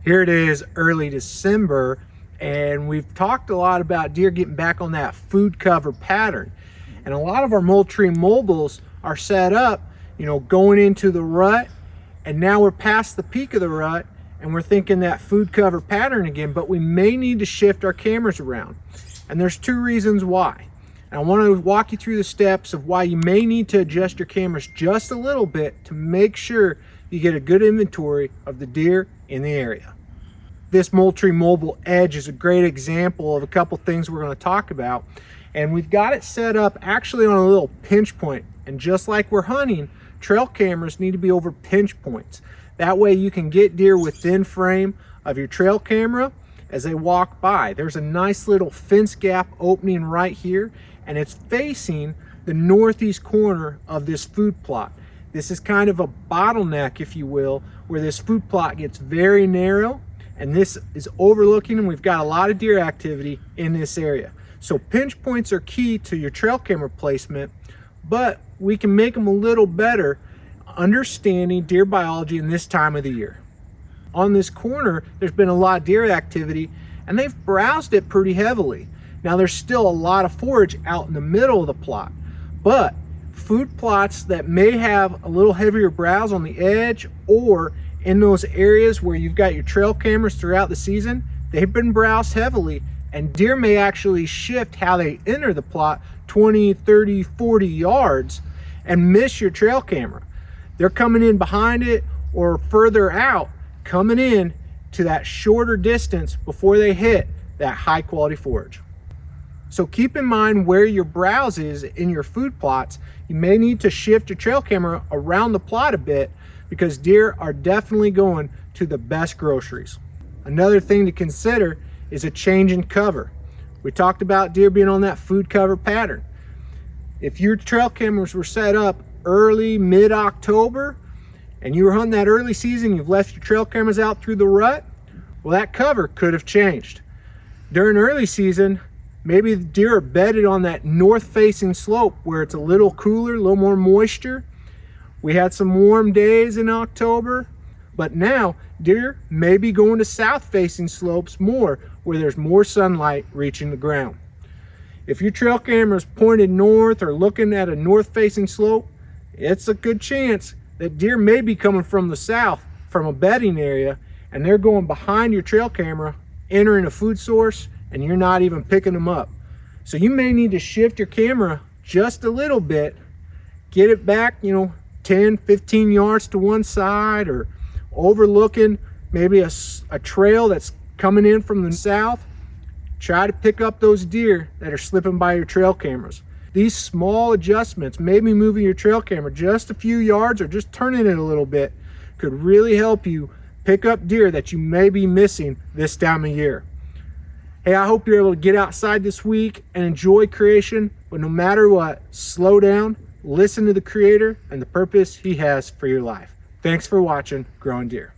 Here it is early December, and we've talked a lot about deer getting back on that food cover pattern. And a lot of our Moultrie mobiles are set up, going into the rut, and now we're past the peak of the rut and we're thinking that food cover pattern again, but we may need to shift our cameras around. And there's two reasons why. And I want to walk you through the steps of why you may need to adjust your cameras just a little bit to make sure you get a good inventory of the deer in the area. This Moultrie Mobile Edge is a great example of a couple things we're going to talk about. And we've got it set up actually on a little pinch point. And just like we're hunting, trail cameras need to be over pinch points. That way you can get deer within frame of your trail camera as they walk by. There's a nice little fence gap opening right here, and it's facing the northeast corner of this food plot. This is kind of a bottleneck, if you will, where this food plot gets very narrow, and this is overlooking, and we've got a lot of deer activity in this area. So pinch points are key to your trail camera placement, but we can make them a little better understanding deer biology in this time of the year. On this corner, there's been a lot of deer activity, and they've browsed it pretty heavily. Now there's still a lot of forage out in the middle of the plot, but food plots that may have a little heavier browse on the edge or in those areas where you've got your trail cameras throughout the season, they've been browsed heavily, and deer may actually shift how they enter the plot 20, 30, 40 yards and miss your trail camera. They're coming in behind it or further out, coming in to that shorter distance before they hit that high quality forage. So keep in mind where your browse is in your food plots. You may need to shift your trail camera around the plot a bit because deer are definitely going to the best groceries. Another thing to consider is a change in cover. We talked about deer being on that food cover pattern. If your trail cameras were set up early, mid-October, and you were hunting that early season, you've left your trail cameras out through the rut, well, that cover could have changed. During early season, maybe the deer are bedded on that north-facing slope where it's a little cooler, a little more moisture. We had some warm days in October, but now deer may be going to south-facing slopes more where there's more sunlight reaching the ground. If your trail camera is pointed north or looking at a north-facing slope, it's a good chance that deer may be coming from the south from a bedding area, and they're going behind your trail camera, entering a food source, and you're not even picking them up. So you may need to shift your camera just a little bit, get it back, 10, 15 yards to one side, or overlooking maybe a trail that's coming in from the south. Try to pick up those deer that are slipping by your trail cameras. These small adjustments, maybe moving your trail camera just a few yards or just turning it a little bit, could really help you pick up deer that you may be missing this time of year. Hey, I hope you're able to get outside this week and enjoy creation, but no matter what, slow down, listen to the Creator and the purpose He has for your life. Thanks for watching Growing Deer.